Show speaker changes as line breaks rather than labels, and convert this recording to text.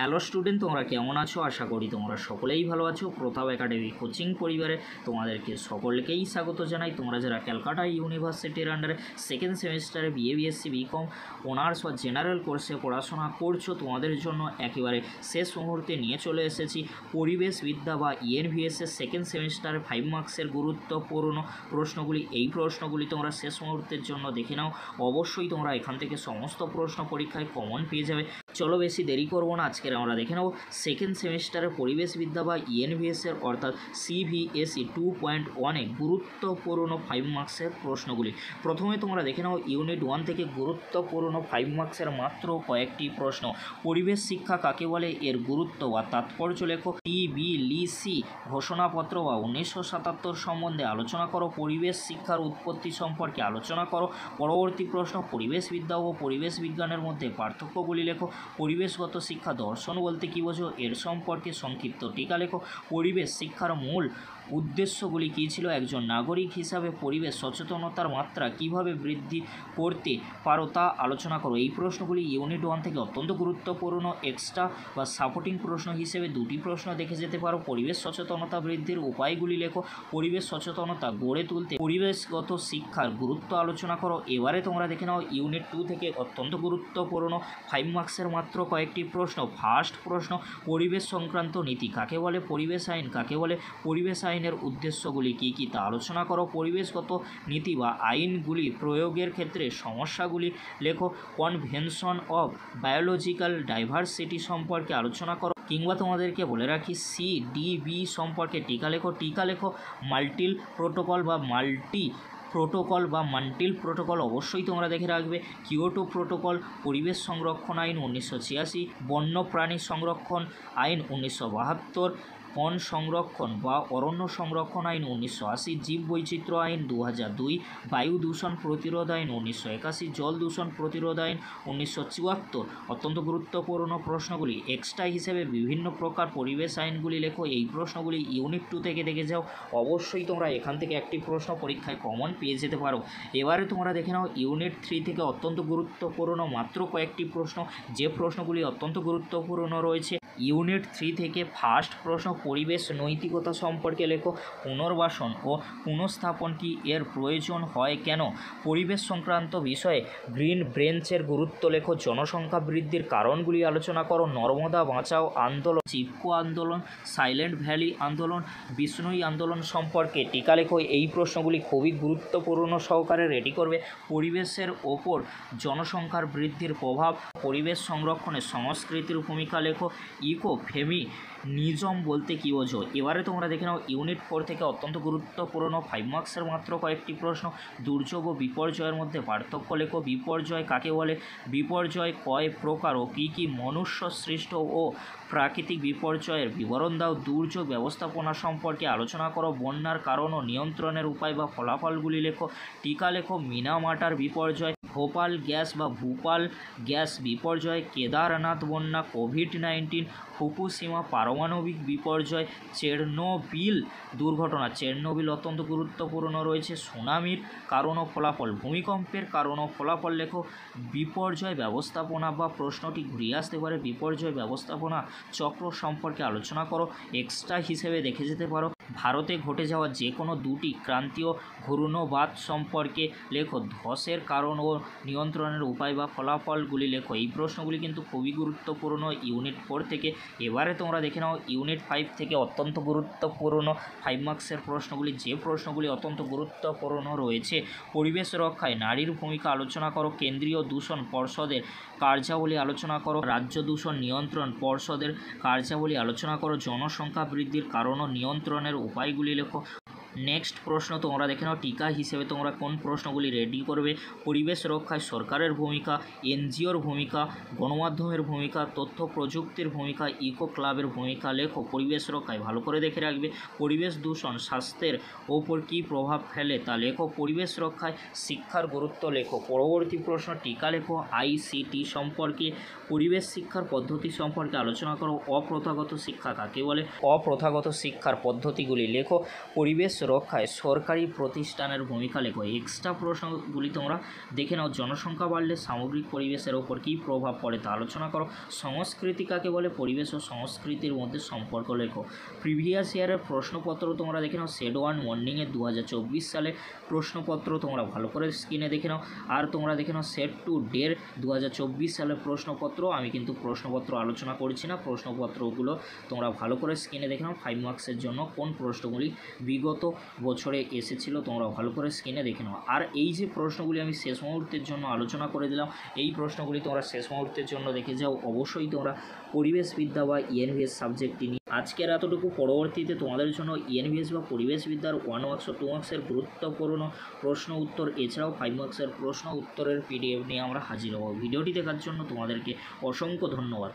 Hello student, তোমরা কেমন আছো? আশা করি তোমরা সকলেই ভালো আছো। প্রতাপ একাডেমি কোচিং পরিবারে তোমাদেরকে সকলকেই স্বাগত জানাই। তোমরা যারা ক্যালকাটা ইউনিভার্সিটির আন্ডারে সেকেন্ড সেমিস্টারে বিএসসি বিকম অনার্স বা জেনারেল কোর্সে পড়াশোনা করছো, তোমাদের জন্য একেবারে শেষ মুহূর্তে নিয়ে চলে এসেছি পরিবেশবিদ্যা বা ইএনভিএসের সেকেন্ড সেমিস্টারে 5 মার্কসের গুরুত্বপূর্ণ প্রশ্নগুলি। এই প্রশ্নগুলি তোমরা শেষ মুহূর্তের জন্য দেখে নাও। অবশ্যই তোমরা এখান থেকে সমস্ত প্রশ্ন পরীক্ষায় কমন পেয়ে যাবে। চলো বেশি দেরি করবো না, আজকের আমরা দেখে নেব সেকেন্ড সেমিস্টারের পরিবেশবিদ্যা বা ইএনভিএসের অর্থাৎ সিভিএসই 2.1 গুরুত্বপূর্ণ 5 মার্কসের প্রশ্নগুলি। প্রথমে তোমরা দেখে নাও ইউনিট 1 থেকে গুরুত্বপূর্ণ 5 মার্কসের মাত্র কয়েকটি প্রশ্ন। পরিবেশ শিক্ষা কাকে বলে, এর গুরুত্ব বা তাৎপর্য লেখো। TBLC ঘোষণাপত্র বা 1977 সম্বন্ধে আলোচনা করো। পরিবেশ শিক্ষার উৎপত্তি সম্পর্কে আলোচনা করো। পরবর্তী প্রশ্ন, পরিবেশবিদ্যা ও পরিবেশ বিজ্ঞানের মধ্যে পার্থক্যগুলি লেখো। পরিবেশগত শিক্ষা দর্শন বলতে কী বোঝো, এর সম্পর্কে সংক্ষিপ্ত টিকা লেখো। পরিবেশ শিক্ষার মূল উদ্দেশ্যগুলি কী ছিল, একজন নাগরিক হিসাবে পরিবেশ সচেতনতার মাত্রা কিভাবে বৃদ্ধি করতে পারো তা আলোচনা করো। এই প্রশ্নগুলি ইউনিট 1 থেকে অত্যন্ত গুরুত্বপূর্ণ। এক্সট্রা বা সাপোর্টিং প্রশ্ন হিসেবে দুটি প্রশ্ন দেখে যেতে পারো। পরিবেশ সচেতনতা বৃদ্ধির উপায়গুলি লেখো। পরিবেশ সচেতনতা গড়ে তুলতে পরিবেশগত শিক্ষার গুরুত্ব আলোচনা করো। এবারে তোমরা দেখে নাও ইউনিট 2 থেকে অত্যন্ত গুরুত্বপূর্ণ 5 মার্কসের মাত্র কয়েকটি প্রশ্ন। ফার্স্ট প্রশ্ন, পরিবেশ সংক্রান্ত নীতি কাকে বলে, পরিবেশ আইন কাকে বলে, পরিবেশ আইনের উদ্দেশ্যগুলি কী কী তা আলোচনা করো। পরিবেশগত নীতি বা আইনগুলি প্রয়োগের ক্ষেত্রে সমস্যাগুলি লেখো। কনভেনশন অফ বায়োলজিক্যাল ডাইভার্সিটি সম্পর্কে আলোচনা করো। কিংবা তোমাদেরকে বলে রাখি CDB সম্পর্কে টিকা লেখো। টিকা লেখো মাল্টিল প্রোটোকল অবশ্যই তোমরা দেখে রাখবে। কিয়োটো প্রোটোকল, পরিবেশ সংরক্ষণ আইন 1986, বন্যপ্রাণী সংরক্ষণ আইন 1972, বন সংরক্ষণ বা অরণ্য সংরক্ষণ আইন 1980, জীববৈচিত্র্য আইন 2002, বায়ু দূষণ প্রতিরোধ আইন 1981, জল দূষণ প্রতিরোধ আইন 1974। অত্যন্ত গুরুত্বপূর্ণ প্রশ্নগুলি। এক্সট্রা হিসেবে বিভিন্ন প্রকার পরিবেশ আইনগুলি লেখো। এই প্রশ্নগুলি ইউনিট 2 থেকে দেখে যাও। অবশ্যই তোমরা এখান থেকে একটি প্রশ্ন পরীক্ষায় কমন পেয়ে যেতে পারো। এবারে তোমরা দেখে নাও ইউনিট 3 থেকে অত্যন্ত গুরুত্বপূর্ণ মাত্র কয়েকটি প্রশ্ন। যে প্রশ্নগুলি অত্যন্ত গুরুত্বপূর্ণ রয়েছে ইউনিট 3 থেকে ফার্স্ট প্রশ্ন, পরিবেশ নৈতিকতা সম্পর্কে লেখো। পুনর্বাসন ও পুনঃস্থাপন কি, এর প্রয়োজন হয় কেন, পরিবেশ সংক্রান্ত বিষয়ে গ্রিন ব্রেঞ্চের গুরুত্ব লেখো। জনসংখ্যা বৃদ্ধির কারণগুলি আলোচনা করো। নর্মদা বাঁচাও আন্দোলন, চিপকো আন্দোলন, সাইলেন্ট ভ্যালি আন্দোলন, বিষ্ণুই আন্দোলন সম্পর্কে টিকা লেখো। এই প্রশ্নগুলি খুবই গুরুত্বপূর্ণ সহকারে রেডি করবে। পরিবেশের ওপর জনসংখ্যার বৃদ্ধির প্রভাব, পরিবেশ সংরক্ষণে সংস্কৃতির ভূমিকা লেখো। ইকো ফেমিনিজম বলতে কী বোঝো। এবারে তোমরা দেখে নাও ইউনিট 4 থেকে অত্যন্ত গুরুত্বপূর্ণ 5 মার্কসের মাত্র কয়েকটি প্রশ্ন। দুর্যোগ ও বিপর্যয়ের মধ্যে পার্থক্য লেখো। বিপর্যয় কাকে বলে, বিপর্যয় কয় প্রকার ও কী কী, মনুষ্য সৃষ্ট ও প্রাকৃতিক বিপর্যয়ের বিবরণ দাও। দুর্যোগ ব্যবস্থাপনা সম্পর্কে আলোচনা করো। বন্যার কারণ ও নিয়ন্ত্রণের উপায় বা ফলাফলগুলি লেখো। টিকা লেখো মিনামাটার বিপর্যয়, ভোপাল গ্যাস বিপর্যয়, কেদারনাথ বন্যা, কোভিড-19, ফুকুশিমা পারমাণবিক বিপর্যয়, চেরনোবিল দুর্ঘটনা। চেরনোবিল অত্যন্ত গুরুত্বপূর্ণ রয়েছে। সুনামির কারণ ও ফলাফল, ভূমিকম্পের কারণ ও ফলাফল লেখো। বিপর্যয় ব্যবস্থাপনা বা প্রশ্নটি ঘুরিয়ে আসতে পারে, বিপর্যয় ব্যবস্থাপনা চক্র সম্পর্কে আলোচনা করো। এক্সট্রা হিসেবে দেখে যেতে পারো ভারতে ঘটে যাওয়া যে কোনো দুটি ক্রান্তীয় ঘূর্ণবাত সম্পর্কে লেখো। ধসের কারণ ও নিয়ন্ত্রণের উপায় বা ফলাফলগুলি লেখো। এই প্রশ্নগুলি কিন্তু খুবই গুরুত্বপূর্ণ ইউনিট 4 থেকে। এবারে তোমরা দেখে নাও ইউনিট 5 থেকে অত্যন্ত গুরুত্বপূর্ণ 5 মার্কসের প্রশ্নগুলি। যে প্রশ্নগুলি অত্যন্ত গুরুত্বপূর্ণ রয়েছে, পরিবেশ রক্ষায় নারীর ভূমিকা আলোচনা করো। কেন্দ্রীয় দূষণ পর্ষদের কার্যাবলী আলোচনা করো। রাজ্য দূষণ নিয়ন্ত্রণ পর্ষদের কার্যাবলী আলোচনা করো। জনসংখ্যা বৃদ্ধির কারণ ও নিয়ন্ত্রণের উপায়গুলি লেখো। নেক্সট প্রশ্ন তোমরা দেখে নাও টিকা হিসেবে তোমরা কোন প্রশ্নগুলি রেডি করবে। পরিবেশ রক্ষায় সরকারের ভূমিকা, এনজিওর ভূমিকা, গণমাধ্যমের ভূমিকা, তথ্য প্রযুক্তির ভূমিকা, ইকো ক্লাবের ভূমিকা লেখো। পরিবেশ রক্ষায় ভালো করে দেখে রাখবে। পরিবেশ দূষণ স্বাস্থ্যের ওপর কী প্রভাব ফেলে তা লেখো। পরিবেশ রক্ষায় শিক্ষার গুরুত্ব লেখো। পরবর্তী প্রশ্ন, টিকা লেখো ICT সম্পর্কে। পরিবেশ শিক্ষার পদ্ধতি সম্পর্কে আলোচনা করো। অপ্রথাগত শিক্ষা কাকে বলে, অপ্রথাগত শিক্ষার পদ্ধতিগুলি লেখো। পরিবেশ রক্ষায় সরকারি প্রতিষ্ঠানের ভূমিকা লেখো। এক্সট্রা প্রশ্নগুলি তোমরা দেখে নাও। জনসংখ্যা বাড়লে সামগ্রিক পরিবেশের ওপর কী প্রভাব পড়ে তা আলোচনা করো। সংস্কৃতি কাকে বলে, পরিবেশ ও সংস্কৃতির মধ্যে সম্পর্ক লেখো। প্রিভিয়াস ইয়ারের প্রশ্নপত্র তোমরা দেখে নাও। সেড ওয়ান মর্নিংয়ের 2024 সালে প্রশ্নপত্র তোমরা ভালো করে স্ক্রিনে দেখে নাও। আর তোমরা দেখে নাও সেট টু ডের 2024 সালের প্রশ্নপত্র। আমি কিন্তু প্রশ্নপত্র আলোচনা করছি না, প্রশ্নপত্রগুলো তোমরা ভালো করে স্ক্রিনে দেখে নাও। 5 মার্কসের জন্য কোন প্রশ্নগুলি বিগত বছরে এসেছিল তোমরা ভালো করে স্ক্রিনে দেখে নাও। আর এই যে প্রশ্নগুলি আমি শেষ মুহূর্তের জন্য আলোচনা করে দিলাম, এই প্রশ্নগুলি তোমরা শেষ মুহূর্তের জন্য দেখে যাও। অবশ্যই তোমরা পরিবেশবিদ্যা বা ইএনভিএস সাবজেক্টটি নিয়ে আজকের এতটুকু। পরবর্তীতে তোমাদের জন্য ইএনভিএস বা পরিবেশবিদ্যার 1 মার্কস ও 2 মার্কসের গুরুত্বপূর্ণ প্রশ্ন উত্তর এছাড়াও 5 মার্কসের প্রশ্ন উত্তরের পিডিএফ নিয়ে আমরা হাজির হব। ভিডিওটি দেখার জন্য তোমাদেরকে অসংখ্য ধন্যবাদ।